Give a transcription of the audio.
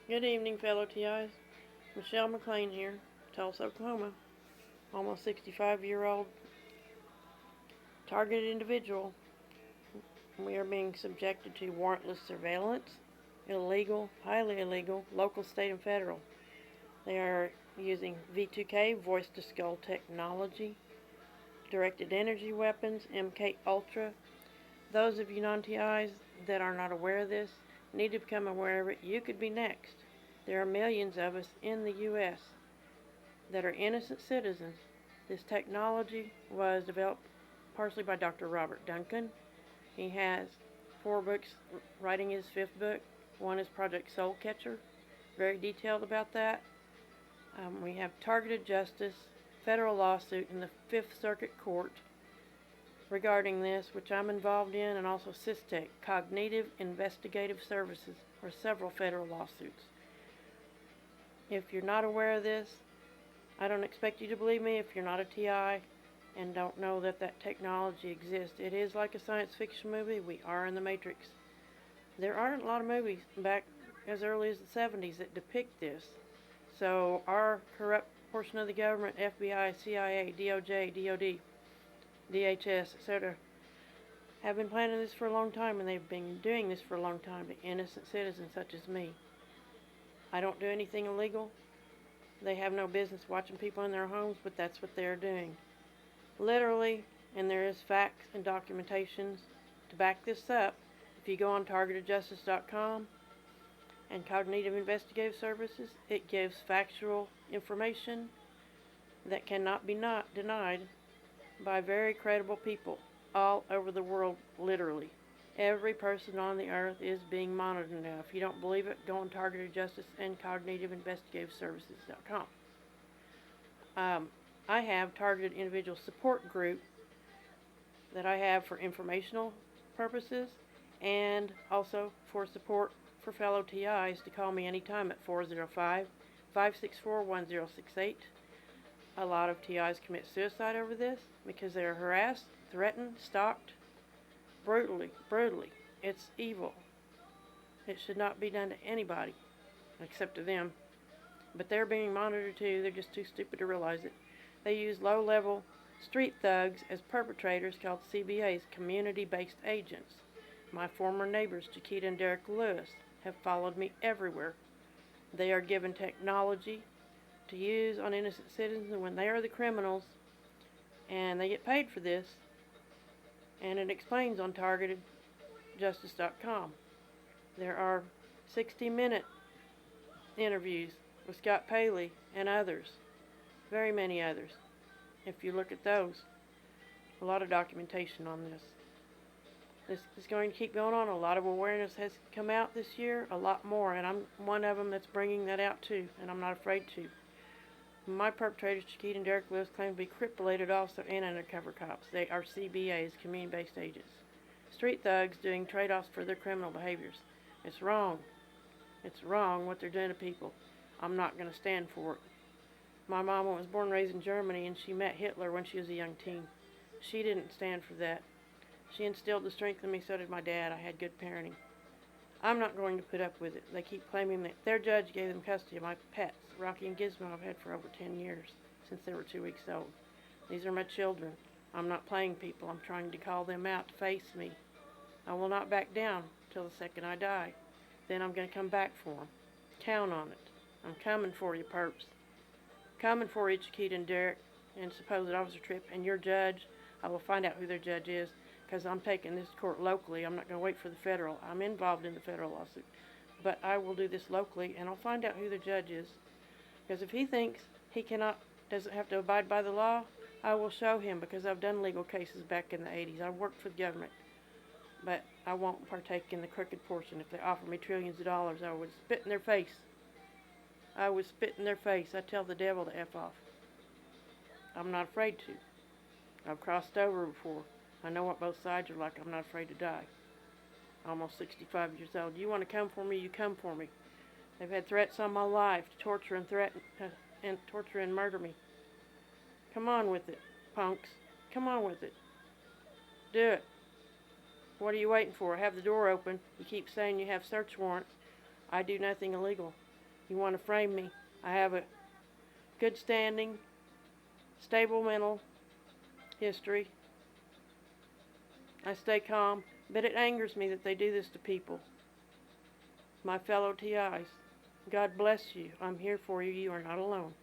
Good evening, fellow TIs. Michelle McClain here, Tulsa, Oklahoma. Almost 65-year-old targeted individual. We are being subjected to warrantless surveillance, illegal, highly illegal, local, state, and federal. They are using V2K, voice-to-skull technology, directed energy weapons, MK Ultra. Those of you non-TIs that are not aware of this need to become aware of it. You could be next. There are millions of us in the U.S. that are innocent citizens. This technology was developed partially by Dr. Robert Duncan. He has 4 books, writing his 5th book. One is Project Soul Catcher, very detailed about that. We have targeted justice, federal lawsuit in the 5th Circuit Court regarding this, which I'm involved in, and also CISTEC, Cognitive Investigative Services, or several federal lawsuits. If you're not aware of this, I don't expect you to believe me if you're not a TI and don't know that that technology exists. It is like a science fiction movie. We are in the Matrix. There aren't a lot of movies back as early as the 70s that depict this. So our corrupt portion of the government, FBI, CIA, DOJ, DOD, DHS, etc., have been planning this for a long time, and they've been doing this for a long time to innocent citizens such as me. I don't do anything illegal. They have no business watching people in their homes, but that's what they're doing. Literally, and there is facts and documentations to back this up. If you go on targetedjustice.com and Cognitive Investigative Services, it gives factual information that cannot be denied by very credible people all over the world, literally. Every person on the earth is being monitored now. If you don't believe it, go on Targeted Justice and CognitiveInvestigativeServices.com. I have targeted individual support group that I have for informational purposes and also for support for fellow TIs to call me anytime at 405-564-1068. A lot of TIs commit suicide over this because they are harassed, threatened, stalked, brutally. It's evil. It should not be done to anybody except to them. But they're being monitored too. They're just too stupid to realize it. They use low-level street thugs as perpetrators called CBAs, community-based agents. My former neighbors, Chiquita and Derek Lewis, have followed me everywhere. They are given technology to use on innocent citizens when they are the criminals, and they get paid for this. And it explains on targetedjustice.com. There are 60-minute interviews with Scott Paley and others, very many others. If you look at those, a lot of documentation on this. This is going to keep going on. A lot of awareness has come out this year, a lot more, and I'm one of them that's bringing that out too, and I'm not afraid to. My perpetrators, Chiquita and Derek Lewis, claim to be crip-related officer and undercover cops. They are CBAs, community-based agents. Street thugs doing trade-offs for their criminal behaviors. It's wrong. It's wrong what they're doing to people. I'm not going to stand for it. My mama was born and raised in Germany, and she met Hitler when she was a young teen. She didn't stand for that. She instilled the strength in me, so did my dad. I had good parenting. I'm not going to put up with it. They keep claiming that their judge gave them custody of my pets, Rocky and Gizmo, I've had for over 10 years, since they were 2 weeks old. These are my children. I'm not playing people. I'm trying to call them out to face me. I will not back down till the second I die. Then I'm going to come back for them. Count on it. I'm coming for you, perps. Coming for you, Chiquita and Derek, and supposed Officer Tripp, and your judge. I will find out who their judge is, because I'm taking this to court locally. I'm not going to wait for the federal. I'm involved in the federal lawsuit. But I will do this locally, and I'll find out who the judge is. Because if he thinks he doesn't have to abide by the law, I will show him, because I've done legal cases back in the 80s. I've worked for the government. But I won't partake in the crooked portion. If they offer me trillions of dollars, I would spit in their face. I would spit in their face. I tell the devil to F off. I'm not afraid to. I've crossed over before. I know what both sides are like. I'm not afraid to die. Almost 65 years old. You want to come for me, you come for me. They've had threats on my life to torture and threaten and torture and murder me. Come on with it, punks. Come on with it. Do it. What are you waiting for? Have the door open. You keep saying you have search warrants. I do nothing illegal. You want to frame me. I have a good standing, stable mental history. I stay calm, but it angers me that they do this to people. My fellow TIs, God bless you. I'm here for you. You are not alone.